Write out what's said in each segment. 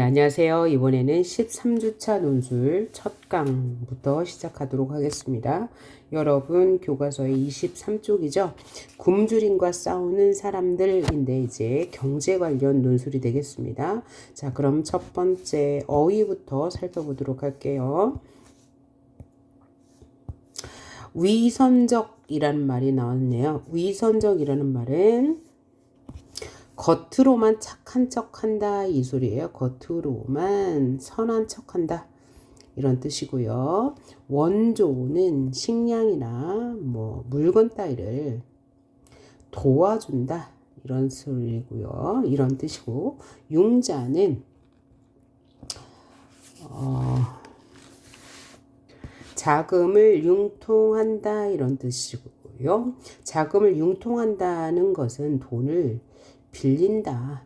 네, 안녕하세요. 이번에는 13주차 논술 첫 강부터 시작하도록 하겠습니다. 여러분, 교과서의 23쪽이죠. 굶주림과 싸우는 사람들인데 이제 경제 관련 논술이 되겠습니다. 자, 그럼 첫 번째 어휘부터 살펴보도록 할게요. 위선적이라는 말이 나왔네요. 위선적이라는 말은 겉으로만 착한 척한다 이 소리예요. 겉으로만 선한 척한다 이런 뜻이고요. 원조는 식량이나 물건 따위를 도와준다 이런 소리고요. 이런 뜻이고, 융자는 자금을 융통한다 이런 뜻이고요. 자금을 융통한다는 것은 돈을 빌린다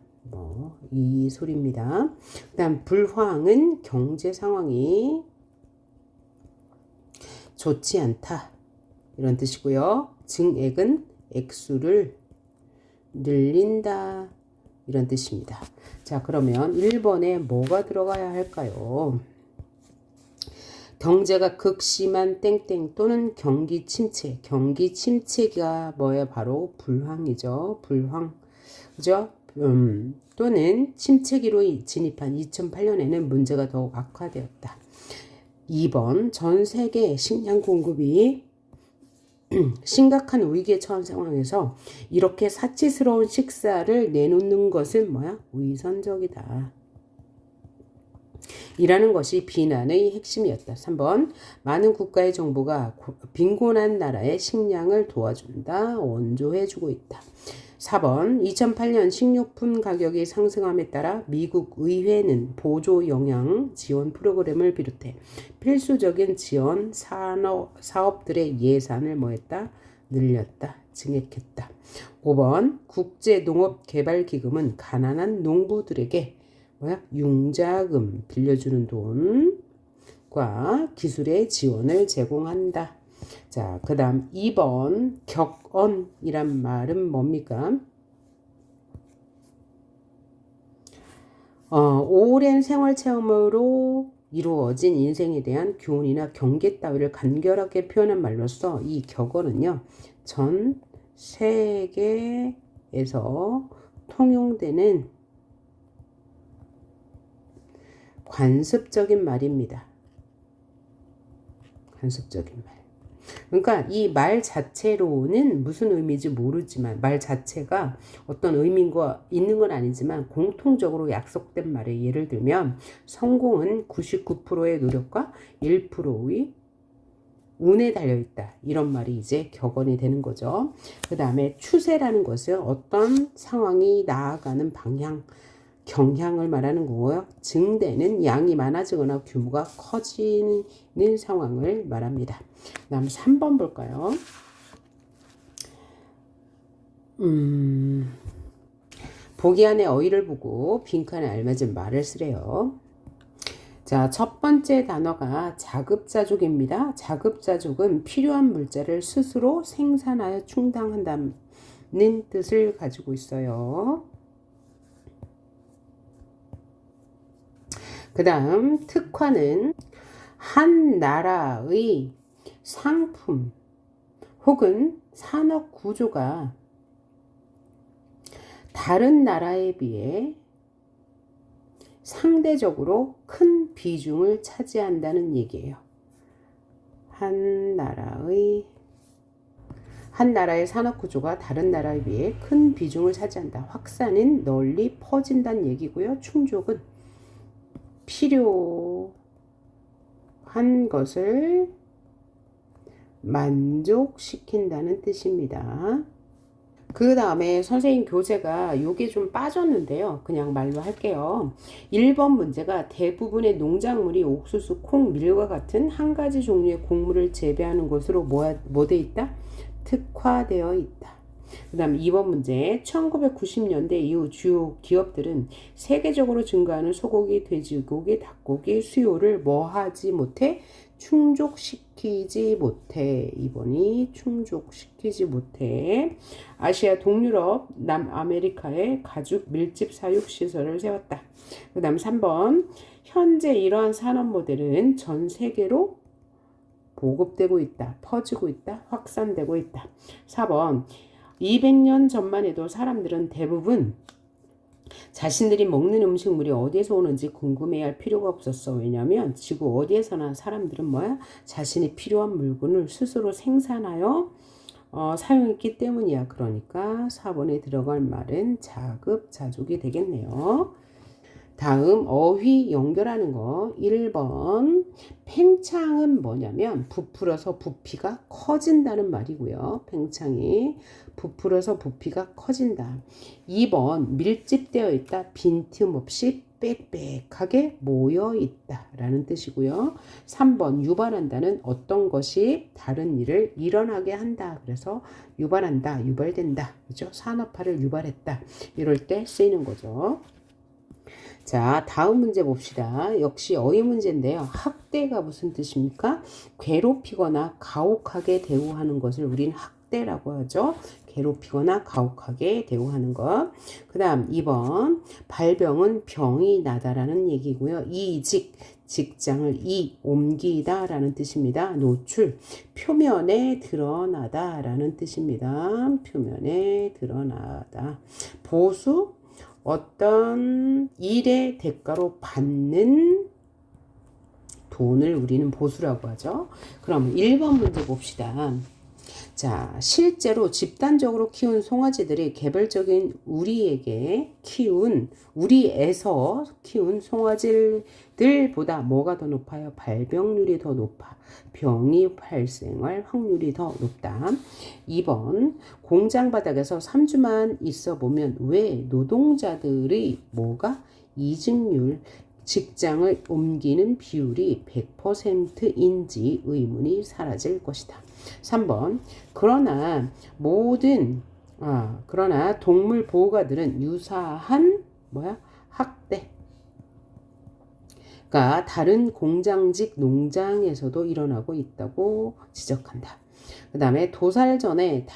이 소리입니다. 그 다음 불황은 경제 상황이 좋지 않다 이런 뜻이고요. 증액은 액수를 늘린다 이런 뜻입니다. 자, 그러면 1번에 뭐가 들어가야 할까요? 경제가 극심한 땡땡 또는 경기 침체. 경기 침체가 뭐예요? 바로 불황이죠. 불황. 그죠? 또는 침체기로 진입한 2008년에는 문제가 더욱 악화되었다. 2번, 전 세계 식량 공급이 심각한 위기에 처한 상황에서 이렇게 사치스러운 식사를 내놓는 것은 뭐야? 위선적이다. 이라는 것이 비난의 핵심이었다. 3번, 많은 국가의 정부가 빈곤한 나라의 식량을 도와준다. 원조해주고 있다. 4번, 2008년 식료품 가격이 상승함에 따라 미국 의회는 보조 영양 지원 프로그램을 비롯해 필수적인 지원 사업들의 예산을 늘렸다. 증액했다. 5번, 국제농업개발기금은 가난한 농부들에게 융자금 빌려주는 돈과 기술의 지원을 제공한다. 자, 그 다음 2번 격언이란 말은 뭡니까? 오랜 생활 체험으로 이루어진 인생에 대한 교훈이나 경계 따위를 간결하게 표현한 말로써 이 격언은요, 전 세계에서 통용되는 관습적인 말입니다. 관습적인 말. 그러니까 이 말 자체로는 무슨 의미인지 모르지만, 말 자체가 어떤 의미가 있는 건 아니지만 공통적으로 약속된 말에, 예를 들면 성공은 99%의 노력과 1%의 운에 달려있다. 이런 말이 이제 격언이 되는 거죠. 그 다음에 추세라는 것은 어떤 상황이 나아가는 방향, 경향을 말하는 거고요. 증대는 양이 많아지거나 규모가 커지는 상황을 말합니다. 그 다음 3번 볼까요? 보기 안에 어휘를 보고 빈칸에 알맞은 말을 쓰래요. 자, 첫 번째 단어가 자급자족입니다. 자급자족은 필요한 물자를 스스로 생산하여 충당한다는 뜻을 가지고 있어요. 그 다음 특화는 한 나라의 상품 혹은 산업 구조가 다른 나라에 비해 상대적으로 큰 비중을 차지한다는 얘기예요. 한 나라의 산업 구조가 다른 나라에 비해 큰 비중을 차지한다. 확산은 널리 퍼진다는 얘기고요. 충족은 필요한 것을 만족시킨다는 뜻입니다. 그 다음에 선생님 교재가 요게 좀 빠졌는데요. 그냥 말로 할게요. 1번 문제가 대부분의 농작물이 옥수수, 콩, 밀과 같은 한 가지 종류의 곡물을 재배하는 것으로 뭐 돼 있다? 특화되어 있다. 그 다음 2번 문제, 1990년대 이후 주요 기업들은 세계적으로 증가하는 소고기, 돼지고기, 닭고기 수요를 하지 못해 충족시키지 못해. 2번이 충족시키지 못해. 아시아 동유럽 남아메리카에 가죽 밀집 사육 시설을 세웠다. 그 다음 3번 현재 이러한 산업 모델은 전 세계로 보급되고 있다. 퍼지고 있다. 확산되고 있다. 4번 200년 전만 해도 사람들은 대부분 자신들이 먹는 음식물이 어디에서 오는지 궁금해할 필요가 없었어. 왜냐하면 지구 어디에서나 사람들은 뭐야? 자신이 필요한 물건을 스스로 생산하여 사용했기 때문이야. 그러니까 4번에 들어갈 말은 자급자족이 되겠네요. 다음 어휘 연결하는 거 1번 팽창은 뭐냐면 부풀어서 부피가 커진다는 말이고요. 팽창이 부풀어서 부피가 커진다. 2번 밀집되어 있다. 빈틈없이 빽빽하게 모여 있다 라는 뜻이고요. 3번 유발한다는 어떤 것이 다른 일을 일어나게 한다. 그래서 유발한다, 유발된다. 그죠? 산업화를 유발했다. 이럴 때 쓰이는 거죠. 자, 다음 문제 봅시다. 역시 어휘 문제인데요. 학대가 무슨 뜻입니까? 괴롭히거나 가혹하게 대우하는 것을 우린 학대라고 하죠. 괴롭히거나 가혹하게 대우하는 것. 그 다음 2번 발병은 병이 나다라는 얘기고요. 이직, 직장을 옮기다 라는 뜻입니다. 노출, 표면에 드러나다 라는 뜻입니다. 표면에 드러나다. 보수, 어떤 일의 대가로 받는 돈을 우리는 보수라고 하죠. 그럼 1번 문제 봅시다. 자, 실제로 집단적으로 키운 송아지들이 개별적인 우리에서 키운 송아지들보다 뭐가 더 높아요? 발병률이 더 높아. 병이 발생할 확률이 더 높다. 2번 공장 바닥에서 3주만 있어 보면 왜 노동자들의 뭐가 이직률 직장을 옮기는 비율이 100%인지 의문이 사라질 것이다. 3번 그러나 동물 보호가들은 유사한 학대가 다른 공장직 농장에서도 일어나고 있다고 지적한다. 그 다음에 도살 전에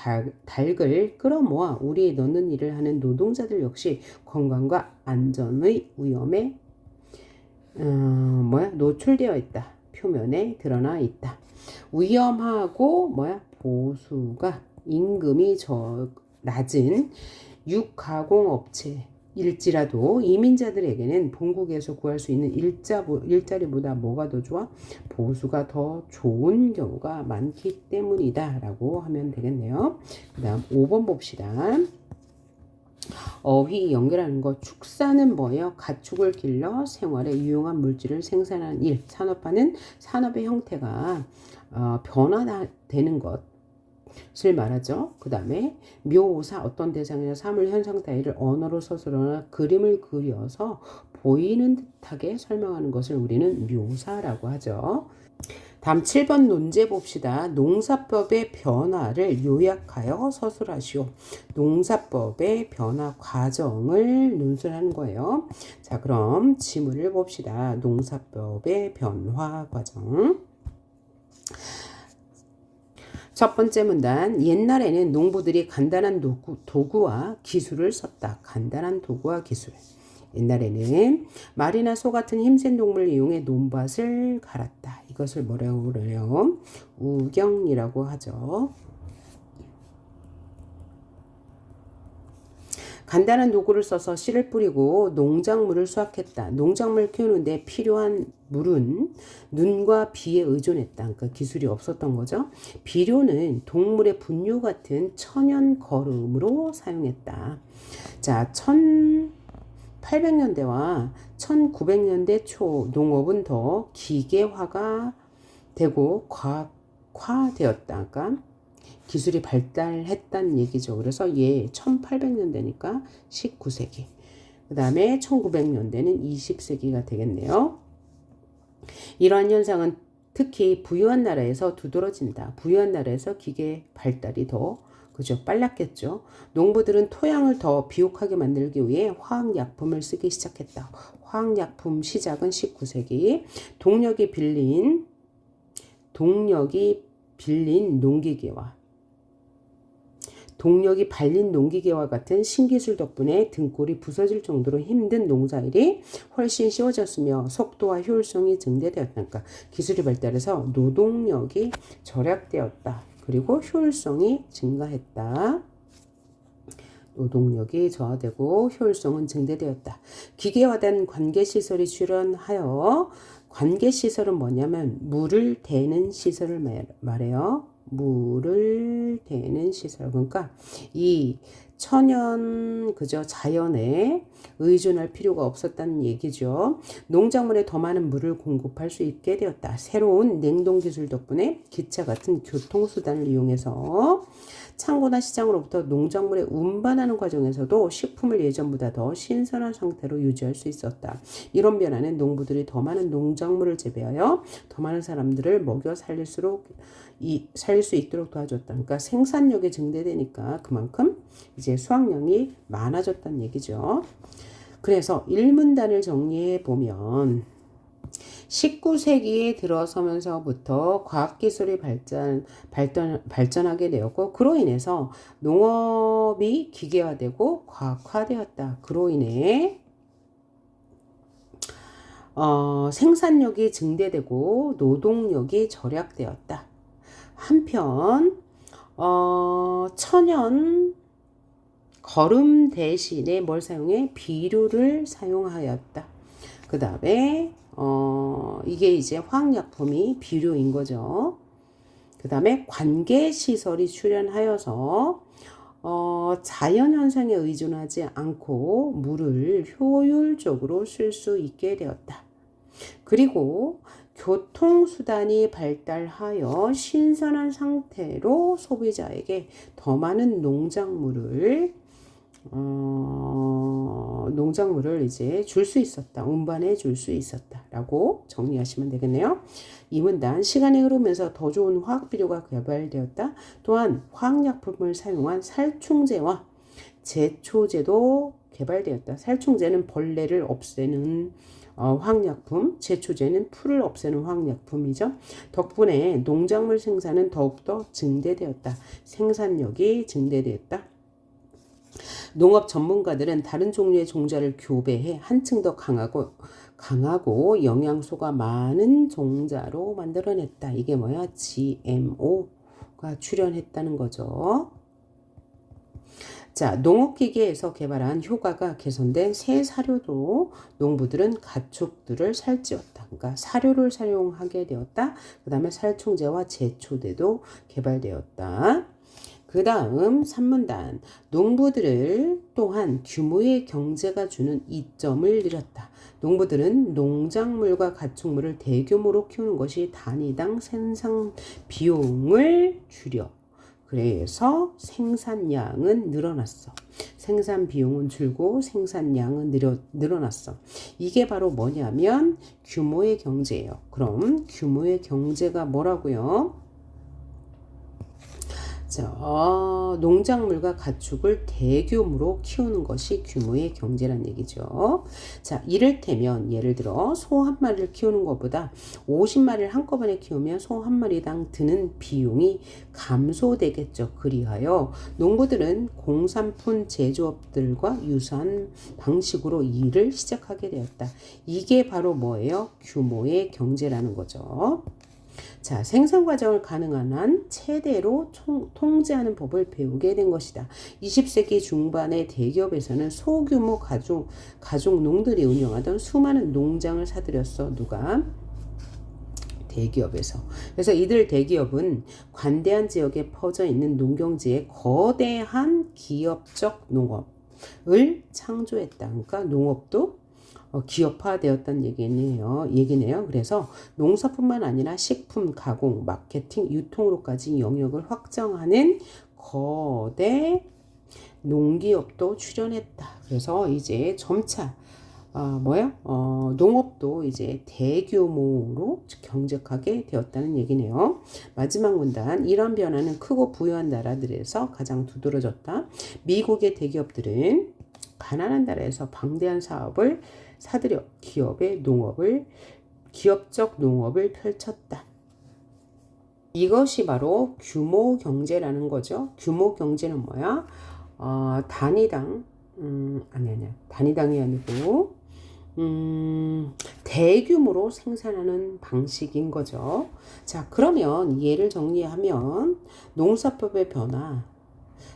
닭을 끌어모아 우리에 넣는 일을 하는 노동자들 역시 건강과 안전의 위험에 노출되어 있다. 표면에 드러나 있다. 위험하고 보수가 임금이 낮은 육가공업체일지라도 이민자들에게는 본국에서 구할 수 있는 일자리보다 뭐가 더 좋아? 보수가 더 좋은 경우가 많기 때문이다 라고 하면 되겠네요. 그 다음 5번 봅시다. 어휘 연결하는 거. 축사는 뭐예요? 가축을 길러 생활에 유용한 물질을 생산하는 일. 산업화는 산업의 형태가 변화되는 것을 말하죠. 그 다음에 묘사, 어떤 대상이나 사물, 현상 따위를 언어로 서술하거나 그림을 그려서 보이는 듯하게 설명하는 것을 우리는 묘사라고 하죠. 다음 7번 논제 봅시다. 농사법의 변화를 요약하여 서술하시오. 농사법의 변화 과정을 논술하는 거예요. 자, 그럼 지문을 봅시다. 농사법의 변화 과정. 첫 번째 문단. 옛날에는 농부들이 간단한 도구와 기술을 썼다. 간단한 도구와 기술. 옛날에는 말이나 소 같은 힘센 동물을 이용해 논밭을 갈았다. 이것을 뭐라고 그래요? 우경이라고 하죠. 간단한 도구를 써서 씨를 뿌리고 농작물을 수확했다. 농작물을 키우는데 필요한 물은 눈과 비에 의존했다. 그러니까 기술이 없었던 거죠. 비료는 동물의 분뇨 같은 천연 거름으로 사용했다. 자, 1800년대와 1900년대 초 농업은 더 기계화가 되고 과학화되었다. 그러니까 기술이 발달했다는 얘기죠. 그래서 1800년대니까 19세기. 그 다음에 1900년대는 20세기가 되겠네요. 이러한 현상은 특히 부유한 나라에서 두드러진다. 부유한 나라에서 기계 발달이 더 빨랐겠죠. 농부들은 토양을 더 비옥하게 만들기 위해 화학약품을 쓰기 시작했다. 화학약품 시작은 19세기. 동력이 빌린 동력이 빌린 농기계와 동력이 발린 농기계와 같은 신기술 덕분에 등골이 부서질 정도로 힘든 농사일이 훨씬 쉬워졌으며 속도와 효율성이 증대되었다. 그러니까 기술이 발달해서 노동력이 절약되었다. 그리고 효율성이 증가했다. 노동력이 저하되고 효율성은 증대되었다. 기계화된 관계시설이 출현하여 관계시설은 뭐냐면 물을 대는 시설을 말해요. 물을 대는 시설. 그러니까 이 천연 그저 자연에 의존할 필요가 없었다는 얘기죠. 농작물에 더 많은 물을 공급할 수 있게 되었다. 새로운 냉동 기술 덕분에 기차 같은 교통수단을 이용해서 창고나 시장으로부터 농작물에 운반하는 과정에서도 식품을 예전보다 더 신선한 상태로 유지할 수 있었다. 이런 변화는 농부들이 더 많은 농작물을 재배하여 더 많은 사람들을 먹여 살릴 수 있도록 도와줬다. 그러니까 생산력이 증대되니까 그만큼 이제 수확량이 많아졌다는 얘기죠. 그래서 일문단을 정리해 보면 19세기에 들어서면서부터 과학기술이 발전하게 되었고 그로 인해서 농업이 기계화되고 과학화되었다. 그로 인해 생산력이 증대되고 노동력이 절약되었다. 한편 천연 거름 대신에 뭘 사용해? 비료를 사용하였다. 그 다음에 이게 이제 화학약품이 비료인 거죠. 그 다음에 관계시설이 출현하여서 자연현상에 의존하지 않고 물을 효율적으로 쓸 수 있게 되었다. 그리고 교통수단이 발달하여 신선한 상태로 소비자에게 더 많은 농작물을 이제 줄 수 있었다. 운반해 줄 수 있었다. 라고 정리하시면 되겠네요. 이 문단 시간이 흐르면서 더 좋은 화학비료가 개발되었다. 또한 화학약품을 사용한 살충제와 제초제도 개발되었다. 살충제는 벌레를 없애는 화학약품, 제초제는 풀을 없애는 화학약품이죠. 덕분에 농작물 생산은 더욱더 증대되었다. 생산력이 증대되었다. 농업 전문가들은 다른 종류의 종자를 교배해 한층 더 강하고 영양소가 많은 종자로 만들어냈다. 이게 뭐야? GMO가 출현했다는 거죠. 자, 농업기계에서 개발한 효과가 개선된 새 사료도 농부들은 가축들을 살찌웠다. 그러니까 사료를 사용하게 되었다. 그 다음에 살충제와 제초제도 개발되었다. 그 다음 3문단 농부들을 또한 규모의 경제가 주는 이점을 이뤘다. 농부들은 농작물과 가축물을 대규모로 키우는 것이 단위당 생산 비용을 줄여. 그래서 생산량은 늘어났어. 생산 비용은 줄고 생산량은 늘어났어. 이게 바로 뭐냐면 규모의 경제예요. 그럼 규모의 경제가 뭐라고요? 자, 농작물과 가축을 대규모로 키우는 것이 규모의 경제란 얘기죠. 자, 이를테면 예를 들어 소 한 마리를 키우는 것보다 50마리를 한꺼번에 키우면 소 한 마리당 드는 비용이 감소되겠죠. 그리하여 농부들은 공산품 제조업들과 유사한 방식으로 일을 시작하게 되었다. 이게 바로 뭐예요? 규모의 경제라는 거죠. 자, 생산 과정을 가능한 한 최대로 통제하는 법을 배우게 된 것이다. 20세기 중반의 대기업에서는 소규모 가족농들이 운영하던 수많은 농장을 사들였어. 누가? 대기업에서. 그래서 이들 대기업은 관대한 지역에 퍼져 있는 농경지에 거대한 기업적 농업을 창조했다. 그러니까 농업도 기업화되었다는 얘기네요. 그래서 농사뿐만 아니라 식품, 가공, 마케팅, 유통으로까지 영역을 확장하는 거대 농기업도 출현했다. 그래서 이제 점차 농업도 이제 대규모로 경작하게 되었다는 얘기네요. 마지막 문단. 이런 변화는 크고 부유한 나라들에서 가장 두드러졌다. 미국의 대기업들은 가난한 나라에서 방대한 사업을 사들여 기업적 농업을 펼쳤다. 이것이 바로 규모 경제라는 거죠. 규모 경제는 뭐야? 단위당, 아니야. 단위당이 아니고, 대규모로 생산하는 방식인 거죠. 자, 그러면 예를 정리하면 농사법의 변화.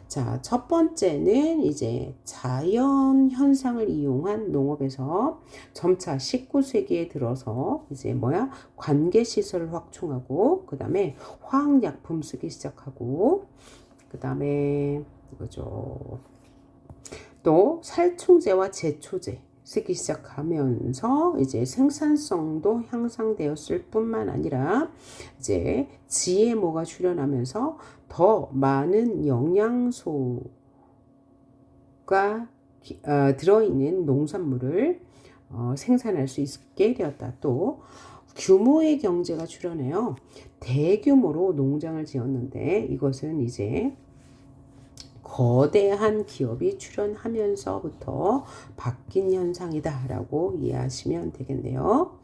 자, 첫 번째는 이제 자연 현상을 이용한 농업에서 점차 19세기에 들어서 이제 뭐야? 관계 시설을 확충하고, 그 다음에 화학약품 쓰기 시작하고, 그 다음에 이거죠. 또 살충제와 제초제 쓰기 시작하면서 이제 생산성도 향상되었을 뿐만 아니라 이제 GMO가 출현하면서 더 많은 영양소가 들어있는 농산물을 생산할 수 있게 되었다. 또 규모의 경제가 출현해요. 대규모로 농장을 지었는데 이것은 이제 거대한 기업이 출현하면서부터 바뀐 현상이다라고 이해하시면 되겠네요.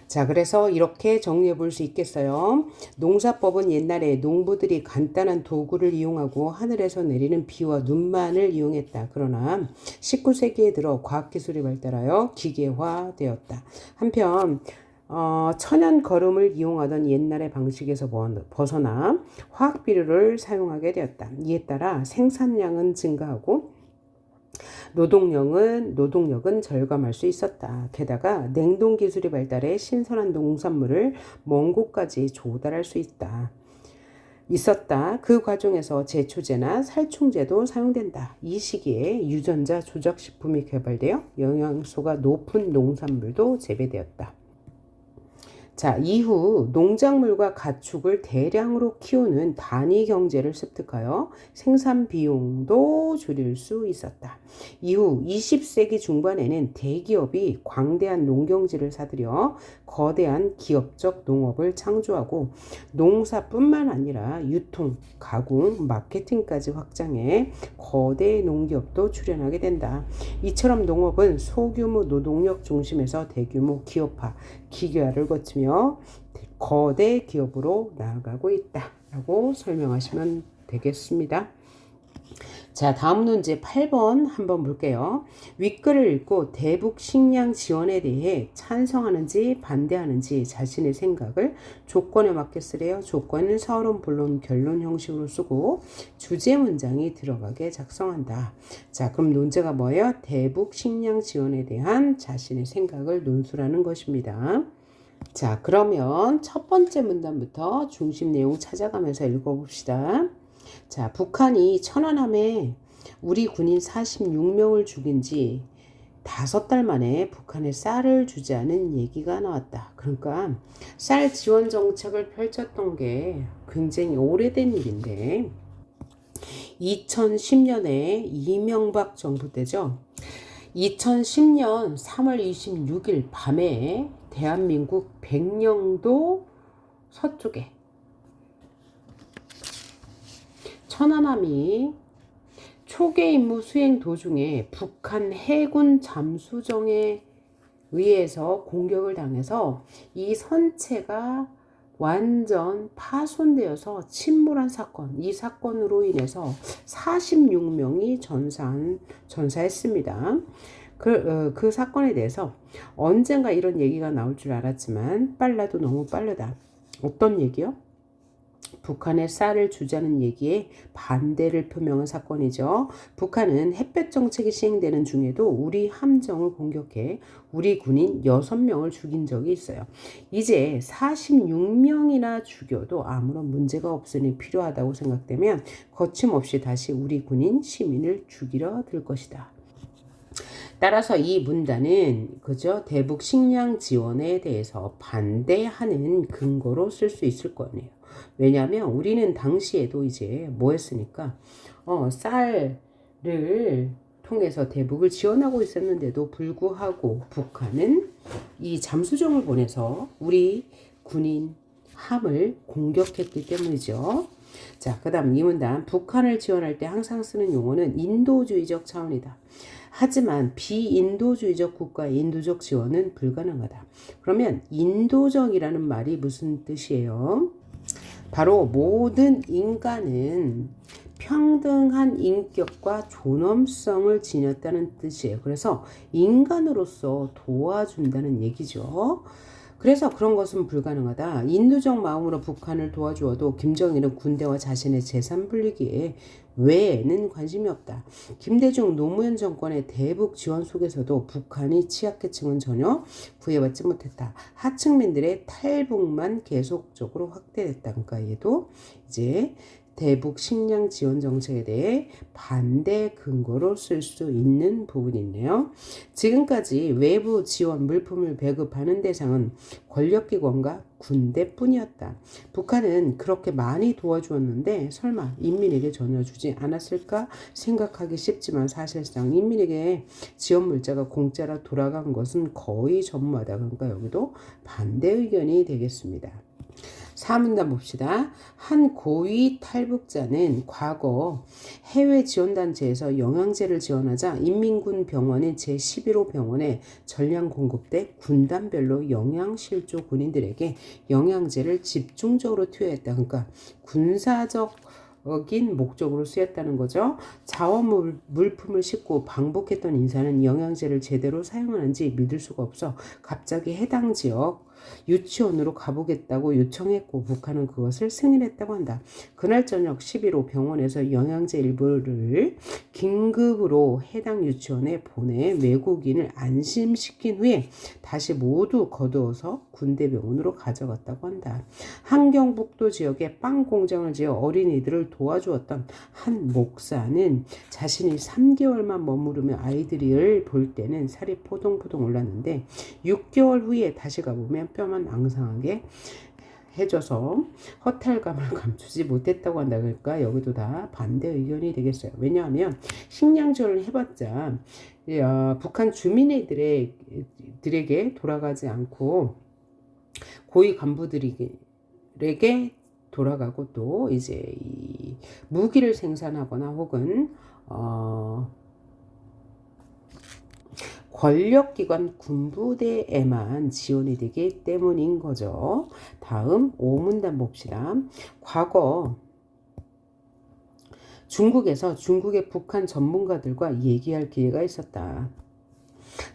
자, 그래서 이렇게 정리해 볼 수 있겠어요. 농사법은 옛날에 농부들이 간단한 도구를 이용하고 하늘에서 내리는 비와 눈만을 이용했다. 그러나 19세기에 들어 과학기술이 발달하여 기계화되었다. 한편 천연 거름을 이용하던 옛날의 방식에서 벗어나 화학 비료를 사용하게 되었다. 이에 따라 생산량은 증가하고 노동력은 절감할 수 있었다. 게다가 냉동 기술이 발달해 신선한 농산물을 먼 곳까지 조달할 수 있었다. 그 과정에서 제초제나 살충제도 사용된다. 이 시기에 유전자 조작 식품이 개발되어 영양소가 높은 농산물도 재배되었다. 자, 이후 농작물과 가축을 대량으로 키우는 단위 경제를 습득하여 생산 비용도 줄일 수 있었다. 이후 20세기 중반에는 대기업이 광대한 농경지를 사들여 거대한 기업적 농업을 창조하고 농사뿐만 아니라 유통, 가공, 마케팅까지 확장해 거대 농기업도 출현하게 된다. 이처럼 농업은 소규모 노동력 중심에서 대규모 기업화, 기계화를 거치며 거대 기업으로 나아가고 있다라고 설명하시면 되겠습니다. 자, 다음 문제 8번 한번 볼게요. 윗글을 읽고 대북 식량 지원에 대해 찬성하는지 반대하는지 자신의 생각을 조건에 맞게 쓰래요. 조건은 서론, 본론, 결론 형식으로 쓰고 주제 문장이 들어가게 작성한다. 자, 그럼 논제가 뭐예요? 대북 식량 지원에 대한 자신의 생각을 논술하는 것입니다. 자, 그러면 첫 번째 문단부터 중심 내용 찾아가면서 읽어봅시다. 자, 북한이 천안함에 우리 군인 46명을 죽인 지 5달 만에 북한에 쌀을 주자는 얘기가 나왔다. 그러니까 쌀 지원 정책을 펼쳤던 게 굉장히 오래된 일인데 2010년에 이명박 정부 때죠. 2010년 3월 26일 밤에 대한민국 백령도 서쪽에 천안함이 초계 임무 수행 도중에 북한 해군 잠수정에 의해서 공격을 당해서 이 선체가 완전 파손되어서 침몰한 사건, 이 사건으로 인해서 46명이 전사했습니다. 그 사건에 대해서 언젠가 이런 얘기가 나올 줄 알았지만 빨라도 너무 빠르다. 어떤 얘기요? 북한에 쌀을 주자는 얘기에 반대를 표명한 사건이죠. 북한은 햇볕 정책이 시행되는 중에도 우리 함정을 공격해 우리 군인 6명을 죽인 적이 있어요. 이제 46명이나 죽여도 아무런 문제가 없으니 필요하다고 생각되면 거침없이 다시 우리 군인 시민을 죽이려 들 것이다. 따라서 이 문단은 그저 대북 식량 지원에 대해서 반대하는 근거로 쓸 수 있을 거네요. 왜냐하면 우리는 당시에도 이제 뭐 했으니까 쌀을 통해서 대북을 지원하고 있었는데도 불구하고 북한은 이 잠수정을 보내서 우리 군인 함을 공격했기 때문이죠. 자, 그 다음 이 문단. 북한을 지원할 때 항상 쓰는 용어는 인도주의적 차원이다. 하지만 비인도주의적 국가의 인도적 지원은 불가능하다. 그러면 인도적이라는 말이 무슨 뜻이에요? 바로 모든 인간은 평등한 인격과 존엄성을 지녔다는 뜻이에요. 그래서 인간으로서 도와준다는 얘기죠. 그래서 그런 것은 불가능하다. 인도적 마음으로 북한을 도와주어도 김정일은 군대와 자신의 재산 분리기에 외에는 관심이 없다. 김대중 노무현 정권의 대북 지원 속에서도 북한이 취약계층은 전혀 구애받지 못했다. 하층민들의 탈북만 계속적으로 확대됐다. 그러니까 얘도 이제 대북 식량 지원 정책에 대해 반대 근거로 쓸 수 있는 부분이 있네요. 지금까지 외부 지원 물품을 배급하는 대상은 권력기관과 군대뿐이었다. 북한은 그렇게 많이 도와주었는데 설마 인민에게 전혀 주지 않았을까 생각하기 쉽지만 사실상 인민에게 지원 물자가 공짜로 돌아간 것은 거의 전무하다. 그러니까 여기도 반대 의견이 되겠습니다. 4문단 봅시다. 한 고위 탈북자는 과거 해외 지원단체에서 영양제를 지원하자 인민군 병원인 제11호 병원에 전량 공급돼 군단별로 영양실조 군인들에게 영양제를 집중적으로 투여했다. 그러니까 군사적 인 목적으로 쓰였다는 거죠. 자원 물품을 싣고 방북했던 인사는 영양제를 제대로 사용하는지 믿을 수가 없어 갑자기 해당 지역 유치원으로 가보겠다고 요청했고 북한은 그것을 승인했다고 한다. 그날 저녁 11호 병원에서 영양제 일부를 긴급으로 해당 유치원에 보내 외국인을 안심시킨 후에 다시 모두 거두어서 군대병원으로 가져갔다고 한다. 함경북도 지역에 빵 공장을 지어 어린이들을 도와주었던 한 목사는 자신이 3개월만 머무르며 아이들을 볼 때는 살이 포동포동 올랐는데 6개월 후에 다시 가보면 뼈만 앙상하게 해줘서 허탈감을 감추지 못했다고 한다. 그러니까 여기도 다 반대 의견이 되겠어요. 왜냐하면 식량 지원을 해봤자 북한 주민들에게 돌아가지 않고 고위 간부들에게 돌아가고 또 이제 이 무기를 생산하거나 혹은 권력기관 군부대에만 지원이 되기 때문인 거죠. 다음 5문단 봅시다. 과거 중국에서 중국의 북한 전문가들과 얘기할 기회가 있었다.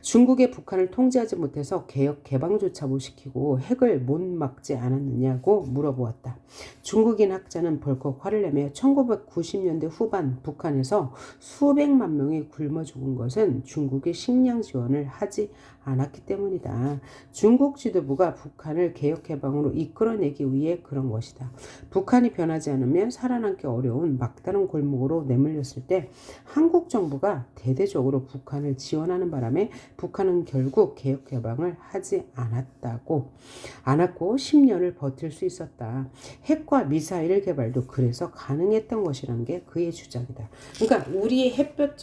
중국의 북한을 통제하지 못해서 개혁 개방조차 못 시키고 핵을 못 막지 않았느냐고 물어보았다. 중국인 학자는 벌컥 화를 내며 1990년대 후반 북한에서 수백만 명이 굶어 죽은 것은 중국의 식량 지원을 하지 않았기 때문이다. 중국 지도부가 북한을 개혁 개방으로 이끌어내기 위해 그런 것이다. 북한이 변하지 않으면 살아남기 어려운 막다른 골목으로 내몰렸을 때 한국 정부가 대대적으로 북한을 지원하는 바람에 북한은 결국 개혁 개방을 하지 않았고 10년을 버틸 수 있었다. 핵과 미사일 개발도 그래서 가능했던 것이라는 게 그의 주장이다. 그러니까 우리의 햇볕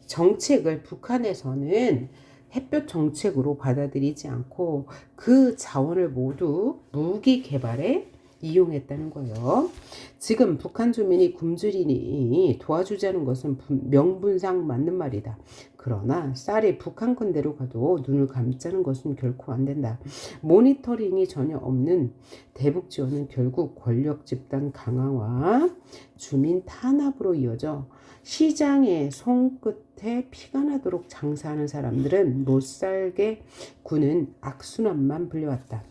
정책을 북한에서는 햇볕 정책으로 받아들이지 않고 그 자원을 모두 무기 개발에 이용했다는 거예요. 지금 북한 주민이 굶주리니 도와주자는 것은 명분상 맞는 말이다. 그러나 쌀이 북한 군대로 가도 눈을 감자는 것은 결코 안 된다. 모니터링이 전혀 없는 대북 지원은 결국 권력 집단 강화와 주민 탄압으로 이어져 시장의 손끝에 피가 나도록 장사하는 사람들은 못살게 구는 악순환만 불러왔다.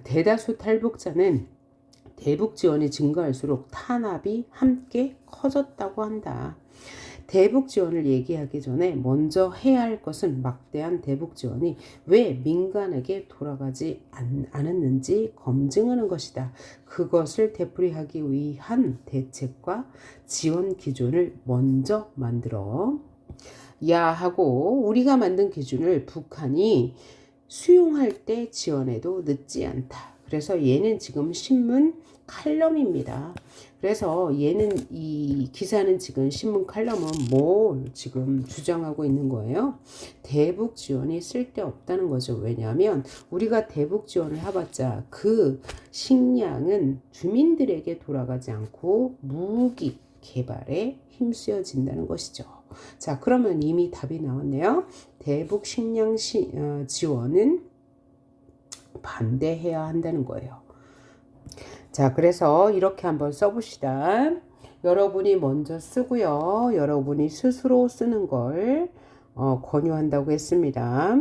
대다수 탈북자는 대북 지원이 증가할수록 탄압이 함께 커졌다고 한다. 대북 지원을 얘기하기 전에 먼저 해야 할 것은 막대한 대북 지원이 왜 민간에게 돌아가지 않았는지 검증하는 것이다. 그것을 되풀이하기 위한 대책과 지원 기준을 먼저 만들어 야 하고 우리가 만든 기준을 북한이 수용할 때 지원해도 늦지 않다. 그래서 얘는 지금 신문 칼럼입니다. 그래서 얘는 이 기사는 지금 신문 칼럼은 뭘 지금 주장하고 있는 거예요? 대북 지원이 쓸데없다는 거죠. 왜냐하면 우리가 대북 지원을 해봤자 그 식량은 주민들에게 돌아가지 않고 무기 개발에 힘쓰여진다는 것이죠. 자, 그러면 이미 답이 나왔네요. 대북 식량 지원은 반대해야 한다는 거예요. 자, 그래서 이렇게 한번 써봅시다. 여러분이 먼저 쓰고요. 여러분이 스스로 쓰는 걸 권유한다고 했습니다.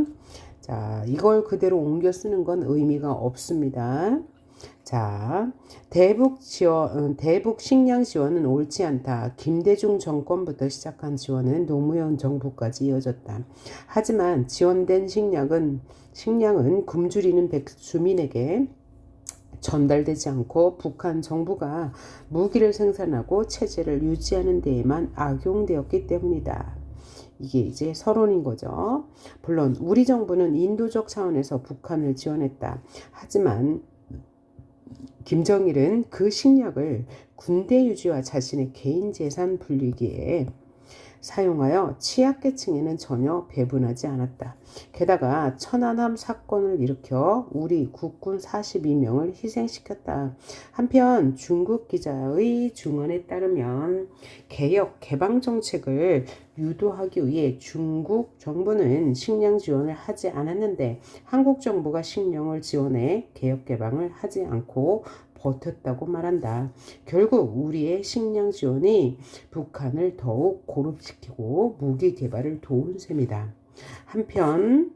자, 이걸 그대로 옮겨 쓰는 건 의미가 없습니다. 자, 대북 식량 지원은 옳지 않다. 김대중 정권부터 시작한 지원은 노무현 정부까지 이어졌다. 하지만 지원된 식량은 굶주리는 주민에게 전달되지 않고 북한 정부가 무기를 생산하고 체제를 유지하는 데에만 악용되었기 때문이다. 이게 이제 서론인 거죠. 물론 우리 정부는 인도적 차원에서 북한을 지원했다. 하지만 김정일은 그 식량을 군대 유지와 자신의 개인 재산 불리기에 사용하여 취약계층에는 전혀 배분하지 않았다. 게다가 천안함 사건을 일으켜 우리 국군 42명을 희생시켰다. 한편 중국 기자의 증언에 따르면 개혁 개방 정책을 유도하기 위해 중국 정부는 식량 지원을 하지 않았는데 한국 정부가 식량을 지원해 개혁 개방을 하지 않고 버텼다고 말한다. 결국 우리의 식량 지원이 북한을 더욱 고립시키고 무기 개발을 도운 셈이다. 한편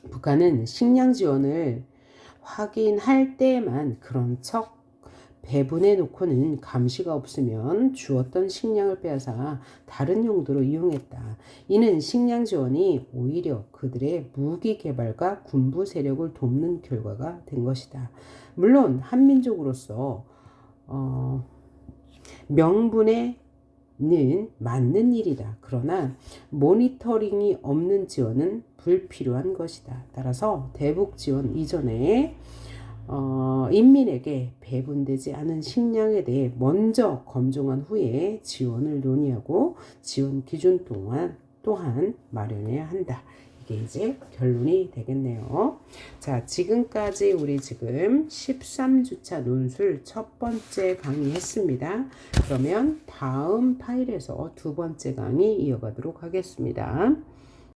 북한은 식량 지원을 확인할 때에만 그런 척 배분해 놓고는 감시가 없으면 주었던 식량을 빼앗아 다른 용도로 이용했다. 이는 식량 지원이 오히려 그들의 무기 개발과 군부 세력을 돕는 결과가 된 것이다. 물론 한민족으로서 명분에는 맞는 일이다. 그러나 모니터링이 없는 지원은 불필요한 것이다. 따라서 대북 지원 이전에 인민에게 배분되지 않은 식량에 대해 먼저 검증한 후에 지원을 논의하고 지원 기준 또한 마련해야 한다. 이게 이제 결론이 되겠네요. 자, 지금까지 우리 지금 13주차 논술 첫 번째 강의 했습니다. 그러면 다음 파일에서 두 번째 강의 이어가도록 하겠습니다.